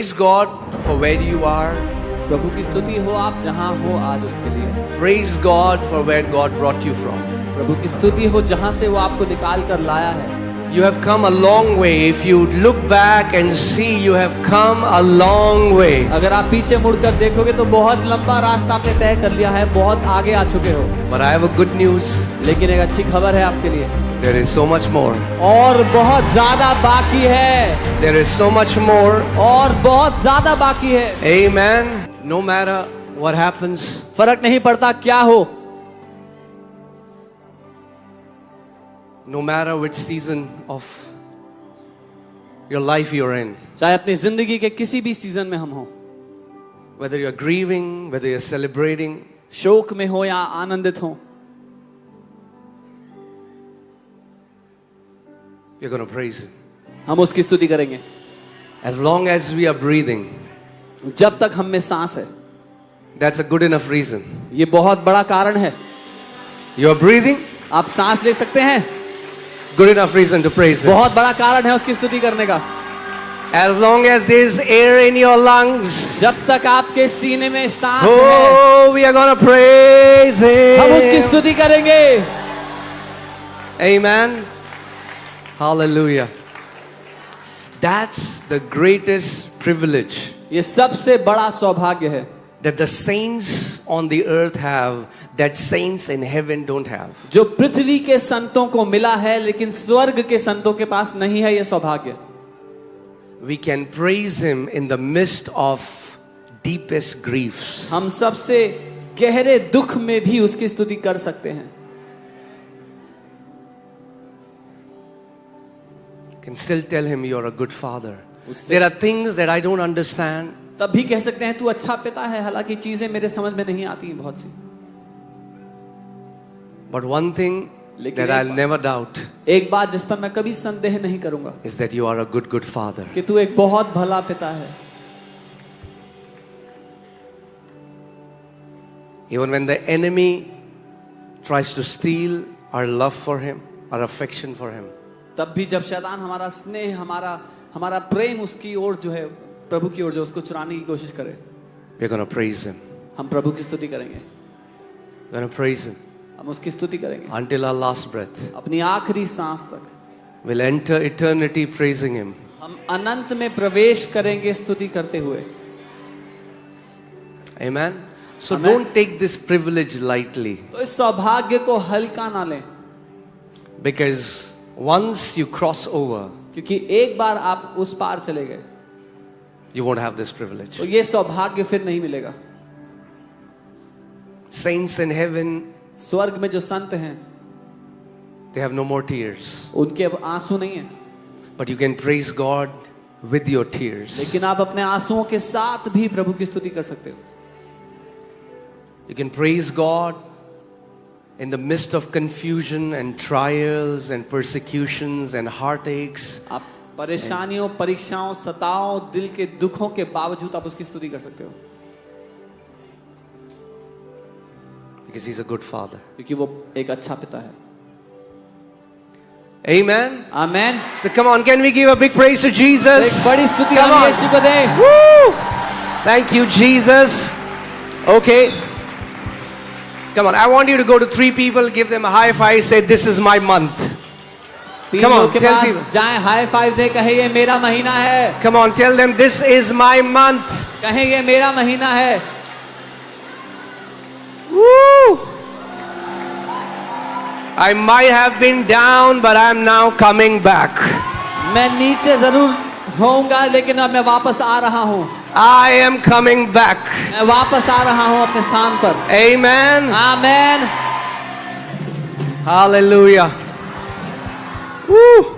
Praise God for where you are. प्रभु की स्तुति हो आप जहां हो आज उसके लिए। Praise God for where God brought you from. प्रभु की स्तुति हो जहां से वो आपको निकाल कर लाया है। You have come a long way. If you look back and see, you have come a long way. अगर आप पीछे मुड़कर देखोगे तो बहुत लंबा रास्ता आपने तय कर लिया है, बहुत आगे आ चुके हो। But I have a good news. लेकिन एक अच्छी खबर है आपके लिए। There is so much more. और बहुत ज्यादा बाकी है। There is so much more. और बहुत ज्यादा बाकी है। Amen. No matter what happens, फर्क नहीं पड़ता क्या हो, no matter which season of your life you're in, चाहे अपनी जिंदगी के किसी भी सीजन में हम हो, whether you're grieving, whether you're celebrating, शोक में हो या आनंदित हो, you're going to praise Him. हम उसकी स्तुति करेंगे। As long as we are breathing, जब तक हम में सांस है, that's a good enough reason. ये बहुत बड़ा कारण है। You are breathing, आप सांस ले सकते हैं, good enough reason to praise Him. बहुत बड़ा कारण है उसकी स्तुति करने का। As long as there is air in your lungs, जब तक आपके सीने में सांस है, oh, we are going to praise हम उसकी Him. स्तुति करेंगे। Amen. Hallelujah. That's the greatest privilege ये सबसे बड़ा सौभाग्य है that the saints on the earth have that saints in heaven don't have. जो पृथ्वी के संतों को मिला है, लेकिन स्वर्ग के संतों के पास नहीं है ये सौभाग्य। We can praise Him in the midst of deepest griefs. हम सबसे गहरे दुख में भी उसकी स्तुति कर सकते हैं। Can still tell Him you're a good father. There are things that I don't understand. तब भी कह सकते हैं तू अच्छा पिता है, हालांकि चीजें मेरे समझ में नहीं आती हैं बहुत सी। But one thing that I'll never doubt एक बात जिस पर मैं कभी संदेह नहीं करूंगा is that you are a good father. कि तू एक बहुत भला पिता है। Even when the enemy tries to steal our love for Him, our affection for Him, तब भी जब शैतान हमारा स्नेह, हमारा प्रेम उसकी ओर जो है, प्रभु की ओर जो, उसको चुराने की कोशिश करे, we're going to praise Him. हम प्रभु की स्तुति करेंगे। We're going to praise Him हम उसकी स्तुति करेंगे until our last breath. अपनी आखिरी सांस तक। We'll enter eternity praising Him. हम अनंत में प्रवेश करेंगे स्तुति करते हुए। Amen. So Amen. don't take this privilege lightly, तो इस सौभाग्य को हल्का ना लें, because once you cross over, क्योंकि एक बार आप उस पार चले गए you won't have this privilege. तो ये सौभाग्य फिर नहीं मिलेगा। Saints in heaven, स्वर्ग में जो संत हैं they have no more tears. उनके अब आंसू नहीं है, But you can praise God with your tears. लेकिन आप अपने आंसुओं के साथ भी प्रभु की स्तुति कर सकते हो। You can praise God in the midst of confusion and trials and persecutions and heartaches. आप परेशानियों, परीक्षाओं, सताओं, दिल के दुखों के बावजूद आप उसकी स्तुति कर सकते हो, Because He's a good Father. क्योंकि वो एक अच्छा पिता है। Amen. Amen. So come on, can we give a big praise to Jesus? एक बड़ी स्तुति Come हम on. यीशु को दें। Woo! Thank you, Jesus. Okay. Come on, I want you to go to 3 people, give them a high five, say, this is my month. 3 Come on, लोग के tell पास people. जाएं, high five दे, कहे ये मेरा महीना है। Come on, tell them, this is my month. कहे ये मेरा महीना है। Woo! I might have been down, but I'm now coming back. मैं नीचे जरूर होऊंगा, लेकिन अब मैं वापस आ रहा हूँ। I am coming back. मैं वापस आ रहा हूँ अपने स्थान पर। Amen. Amen. Hallelujah. Woo!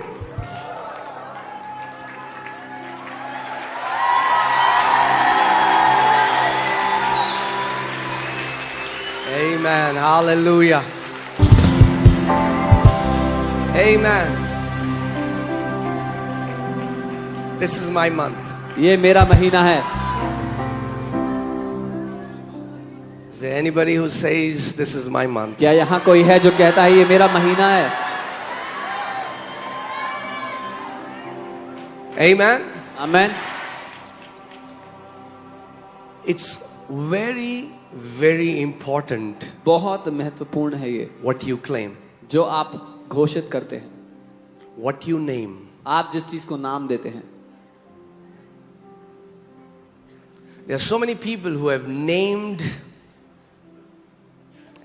Amen. Hallelujah. Amen. This is my month. ये मेरा महीना है। Is there anybody who says this is my month? क्या यहाँ कोई है जो कहता है ये मेरा महीना है? Amen. Amen. It's very, very important बहुत महत्वपूर्ण है ये, what you claim, जो आप घोषित करते हैं, what you name. आप जिस चीज को नाम देते हैं. There are so many people who have named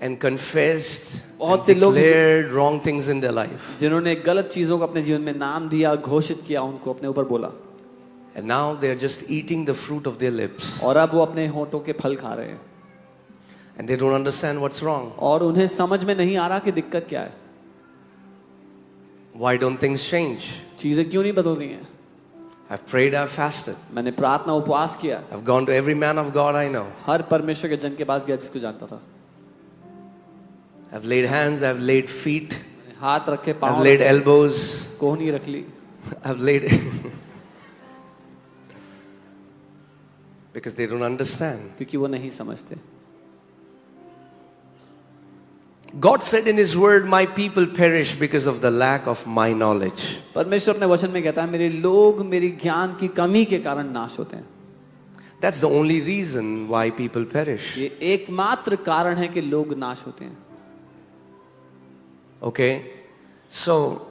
and confessed and बहुत से लोग declared wrong things in their life. जिन्होंने गलत चीजों को अपने जीवन में नाम दिया, घोषित किया, उनको अपने ऊपर बोला, And now they are just eating the fruit of their lips. और अब वो अपने होठों के फल खा रहे हैं, And they don't understand what's wrong. और उन्हें समझ में नहीं आ रहा कि दिक्कत क्या है, Why don't things change? चीजें क्यों नहीं बदल रही हैं. I've prayed, I've fasted. मैंने प्रार्थना उपवास किया, I've gone to every man of God I know. हर परमेश्वर के जन के पास गया जिसको जानता था, I've laid hands, I've laid feet, हाथ रखे, I've पाँव laid रखे, elbows, कोहनी रख ली, I've laid. Because they don't understand. क्योंकि वो नहीं समझते. God said in His word, my people perish because of the lack of my knowledge. परमेश्वर अपने वचन में कहता है, मेरे लोग मेरी ज्ञान की कमी के कारण नाश होते हैं. That's the only reason why people perish. ये एकमात्र कारण है कि लोग नाश होते हैं. Okay? So,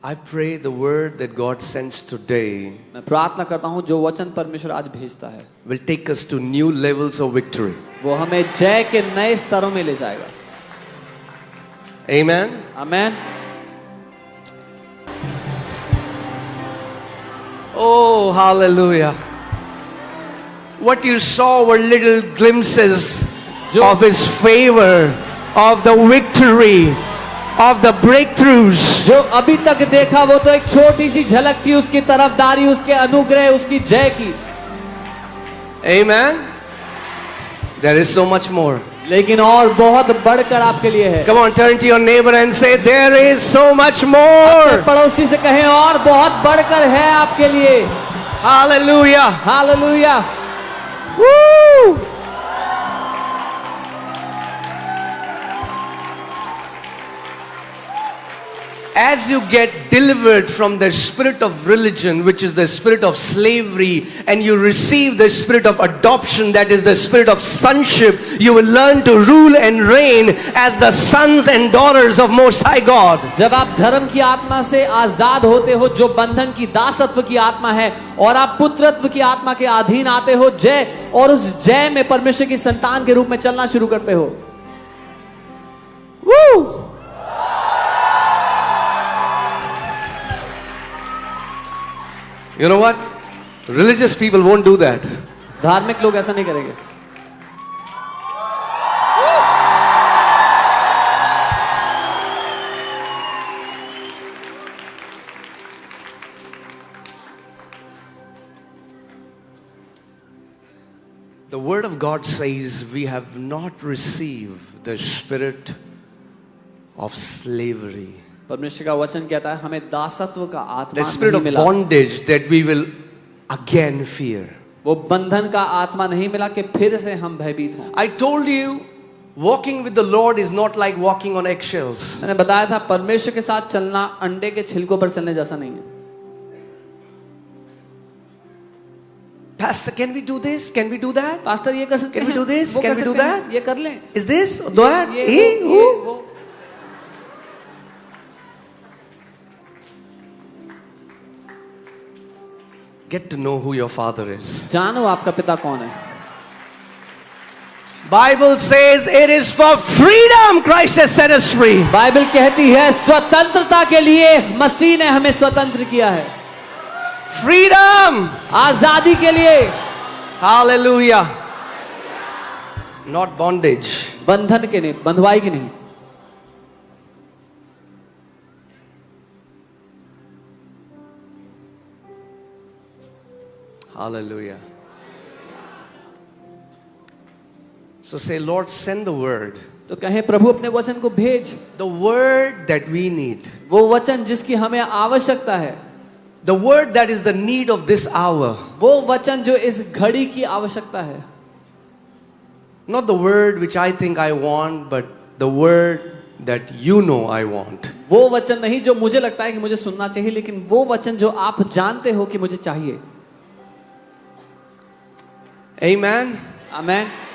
I pray the word that God sends today मैं प्रार्थना करता हूँ जो वचन परमेश्वर आज भेजता है, will take us to new levels of victory. वो हमें जय के नए स्तरों में ले जाएगा. Amen? Amen. Oh, hallelujah. What you saw were little glimpses of His favor, of the victory, of the breakthroughs. जो अभी तक देखा वो तो एक छोटी सी झलक थी, उसकी तरफदारी, उसके अनुग्रह, उसकी जय की. Amen? There is so much more. लेकिन और बहुत बढ़कर आपके लिए है. Come on, turn to your neighbor and say, there is so much more. पड़ोसी से कहें, और बहुत बढ़कर है आपके लिए. Hallelujah. Hallelujah. Woo! As you get delivered from the spirit of religion, which is the spirit of slavery, and you receive the spirit of adoption, that is the spirit of sonship, you will learn to rule and reign as the sons and daughters of Most High God. जब आप धर्म की आत्मा से आजाद होते हो, जो बंधन की दासत्व की आत्मा है, और आप पुत्रत्व की आत्मा के अधीन आते हो, जय, और उस जय में परमेश्वर की संतान के रूप में चलना शुरू करते हो. Woo! You know what? Religious people won't do that. धार्मिक लोग ऐसा नहीं करेंगे. The word of God says we have not received the spirit of slavery. परमेश्वर का वचन कहता है हमें दासत्व का आत्मा The spirit नहीं of मिला. bondage that we will again fear. वो बंधन का आत्मा नहीं मिला कि फिर से हम भयभीत हों. I told you, walking with the Lord is not like walking on eggshells. मैंने बताया था परमेश्वर के साथ चलना अंडे के छिलकों पर चलने जैसा नहीं है. Pastor, can we do this? Can we do that? Pastor ये कर सकते Can we हैं, do this? वो Can कर we do सकते हैं, that? ये कर लें. Is this? That? ये, वो. Get to know who your father is. जानो आपका पिता कौन है. Bible says it is for freedom Christ has set us free. Bible कहती है स्वतंत्रता के लिए मसीह ने हमें स्वतंत्र किया है. Freedom. आजादी के लिए. Hallelujah. Not bondage. बंधन के नहीं, बंधवाई के नहीं. Hallelujah. So say, Lord, send the word. तो कहें प्रभु अपने वचन को भेज. The word that we need. वो वचन जिसकी हमें आवश्यकता है. The word that is the need of this hour. वो वचन जो इस घड़ी की आवश्यकता है. Not the word which I think I want, but the word that you know I want. वो वचन नहीं जो मुझे लगता है कि मुझे सुनना चाहिए, लेकिन वो वचन जो आप जानते हो कि मुझे चाहिए. Amen. आमेन।